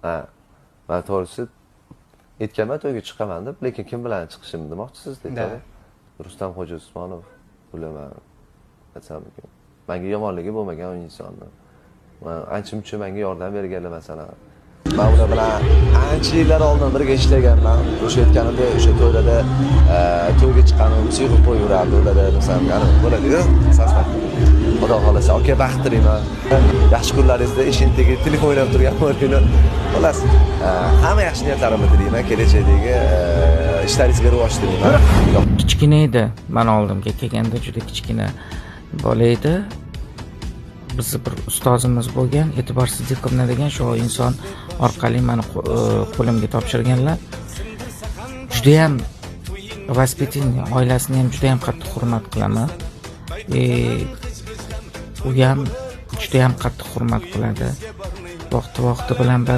Ha. Men to'g'risi aytganman to'yga chiqaman deb, lekin kim bilan chiqishimni demoqchisiz dedi. Rustam Xo'ja Usmonov bilaman desam ekan. Menga yomonligi bo'lmagan u insonni. Men ancha-muncha menga yordam berganlar masalan. Men ular bilan ancha yillar oldin birga ishlaganman. O'sha aytganimdek, o'sha to'ylarda to'yga chiqqanimda yig'ib qo'yaverardi ularda masalan, bo'ladi-ku, saslar. Xudo xolasa, aka baxt tilayman. Yaxshi kunlaringizda ishingdagi telefon o'ynab turgan bo'linglar. Xolos, hamma yaxshi niyatlarimni tilayman, kelajakdagi ishlaringizga rivoj tilayman. Kichkina edi, men oldimga kelganda juda kichkina bola edi. Bizni bir ustozimiz bo'lgan, E'tiborsiz Dikovna degan shu inson orqali meni qo'limga topshirganlar. Juda ham vaspitaniya, oilasini ham juda ham qattiq hurmat qilaman. U ham juda ham qattiq hurmat qiladi. Vaqti bilan